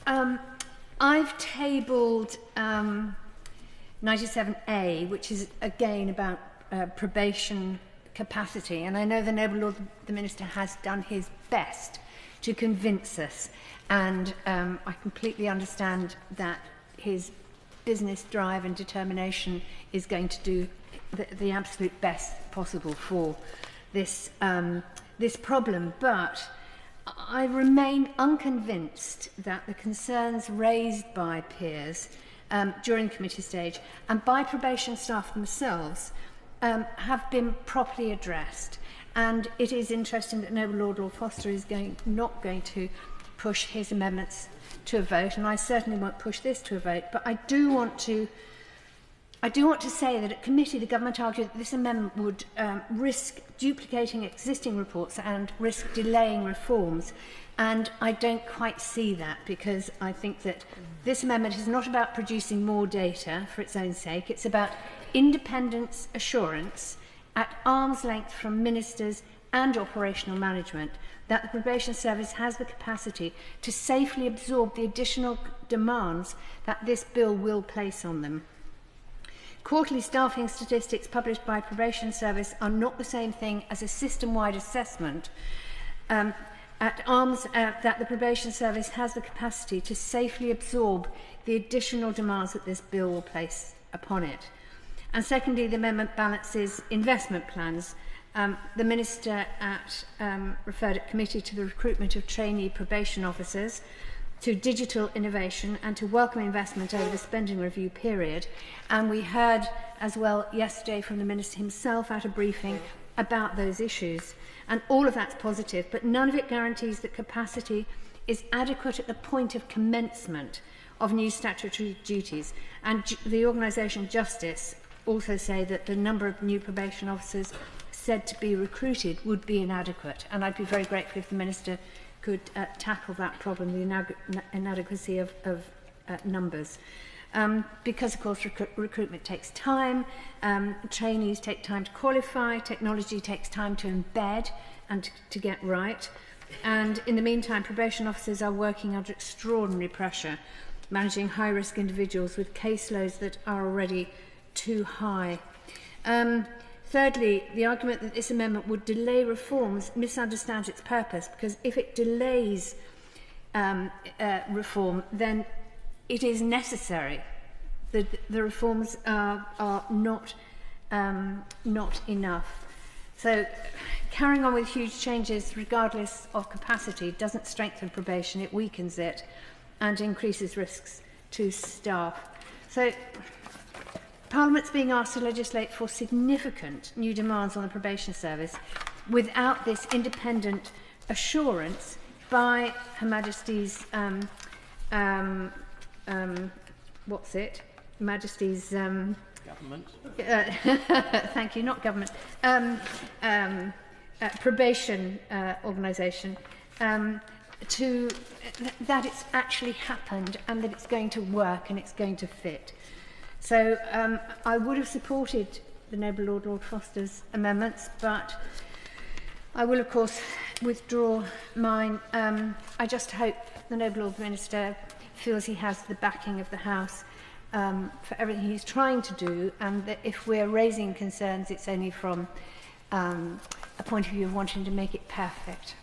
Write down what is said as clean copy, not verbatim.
I've tabled 97A, which is again about probation capacity, and I know the Noble Lord the Minister has done his best to convince us, and I completely understand that his business drive and determination is going to do the absolute best possible for this this problem, but I remain unconvinced that the concerns raised by peers during committee stage and by probation staff themselves have been properly addressed. And it is interesting that Noble Lord Foster is not going to push his amendments to a vote, and I certainly won't push this to a vote. But I do want to say that at committee the government argued that this amendment would risk duplicating existing reports and risk delaying reforms, and I don't quite see that, because I think that this amendment is not about producing more data for its own sake. It's about independence assurance at arm's length from ministers and operational management that the probation service has the capacity to safely absorb the additional demands that this bill will place on them. Quarterly staffing statistics published by Probation Service are not the same thing as a system-wide assessment that the Probation Service has the capacity to safely absorb the additional demands that this bill will place upon it. And secondly, the amendment balances investment plans. The Minister referred at committee to the recruitment of trainee probation officers, to digital innovation, and to welcome investment over the spending review period. And we heard as well yesterday from the Minister himself at a briefing about those issues. And all of that's positive, but none of it guarantees that capacity is adequate at the point of commencement of new statutory duties. And the organisation Justice also say that the number of new probation officers said to be recruited would be inadequate. And I'd be very grateful if the Minister could tackle that problem, the inadequacy of numbers. Because, of course, recruitment takes time, trainees take time to qualify, technology takes time to embed and to get right. And in the meantime, probation officers are working under extraordinary pressure, managing high-risk individuals with caseloads that are already too high. Thirdly, the argument that this amendment would delay reforms misunderstands its purpose, because if it delays reform, then it is necessary. The reforms are not enough. So carrying on with huge changes regardless of capacity doesn't strengthen probation, it weakens it and increases risks to staff. So Parliament's being asked to legislate for significant new demands on the probation service without this independent assurance by Her Majesty's Majesty's government. Thank you, not government. Probation organisation. That it's actually happened and that it's going to work and it's going to fit. So I would have supported the Noble Lord Foster's amendments, but I will, of course, withdraw mine. I just hope the Noble Lord Minister feels he has the backing of the House for everything he's trying to do, and that if we're raising concerns, it's only from a point of view of wanting to make it perfect.